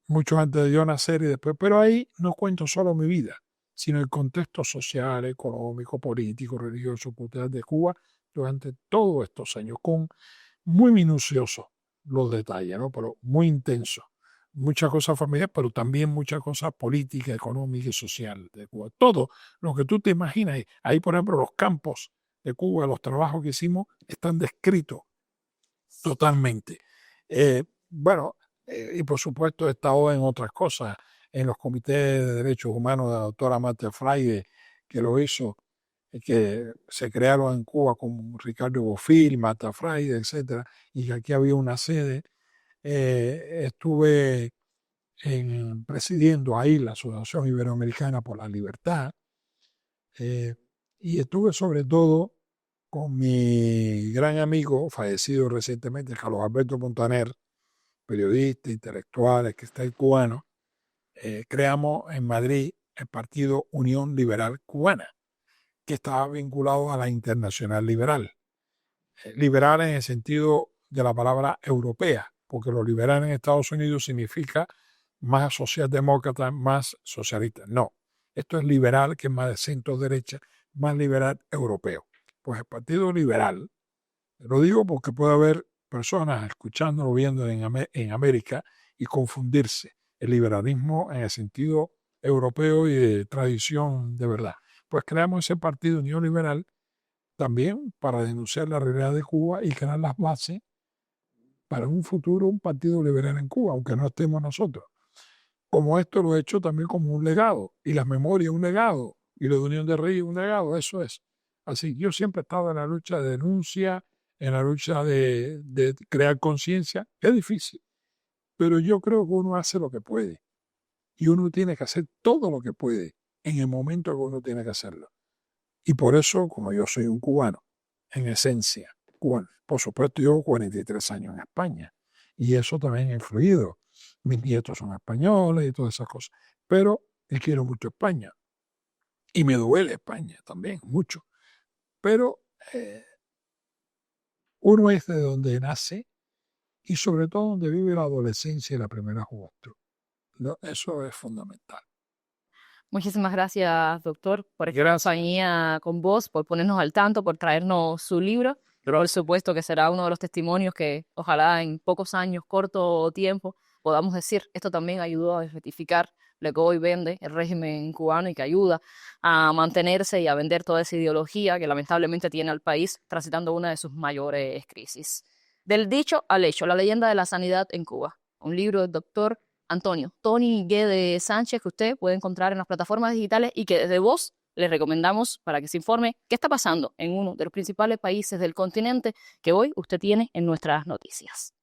Mucho antes de yo nacer y después, pero ahí no cuento solo mi vida, sino el contexto social, económico, político, religioso, cultural de Cuba durante todos estos años, con muy minuciosos los detalles, ¿no? Pero muy intensos. Muchas cosas familiares, pero también muchas cosas políticas, económicas y sociales de Cuba. Todo lo que tú te imaginas. Ahí, por ejemplo, los campos de Cuba, los trabajos que hicimos, están descritos totalmente. Bueno, y por supuesto he estado en otras cosas, en los comités de derechos humanos de la doctora Marta Fraide, que lo hizo, que se crearon en Cuba con Ricardo Bofill, Marta Fraide, etcétera, y que aquí había una sede. Estuve presidiendo ahí la Asociación Iberoamericana por la Libertad, y estuve sobre todo con mi gran amigo, fallecido recientemente, Carlos Alberto Montaner, periodista, intelectual, que está cubano. Creamos en Madrid el partido Unión Liberal Cubana, que estaba vinculado a la Internacional Liberal. Liberal en el sentido de la palabra europea, porque lo liberal en Estados Unidos significa más socialdemócrata, más socialista. No, esto es liberal, que es más de centro-derecha, más liberal europeo. Pues el Partido Liberal, lo digo porque puede haber personas escuchándolo, viendo en América y confundirse el liberalismo en el sentido europeo y de tradición de verdad. Pues creamos ese partido Unión Liberal también para denunciar la realidad de Cuba y crear las bases para un futuro, un partido liberal en Cuba, aunque no estemos nosotros. Como esto lo he hecho también como un legado, y las memorias un legado, y lo de Unión de Reyes un legado, eso es. Así, yo siempre he estado en la lucha de denuncia, en la lucha de crear conciencia, es difícil, pero yo creo que uno hace lo que puede, y uno tiene que hacer todo lo que puede en el momento que uno tiene que hacerlo. Y por eso, como yo soy un cubano, en esencia, cubano, por supuesto, llevo 43 años en España, y eso también ha influido. Mis nietos son españoles y todas esas cosas, pero quiero mucho España. Y me duele España también, mucho. Pero uno es de donde nace y sobre todo donde vive la adolescencia y la primera juventud. ¿No? Eso es fundamental. Muchísimas gracias, doctor, por esta Gracias. compañía con vos, por ponernos al tanto, por traernos su libro. Por supuesto que será uno de los testimonios que ojalá en pocos años, corto tiempo, podamos decir, esto también ayudó a desmitificar lo que hoy vende el régimen cubano y que ayuda a mantenerse y a vender toda esa ideología que lamentablemente tiene al país transitando una de sus mayores crisis. Del dicho al hecho, la leyenda de la sanidad en Cuba, un libro del doctor Antonio Tony Guede Sánchez que usted puede encontrar en las plataformas digitales y que desde Voz le recomendamos para que se informe qué está pasando en uno de los principales países del continente que hoy usted tiene en nuestras noticias.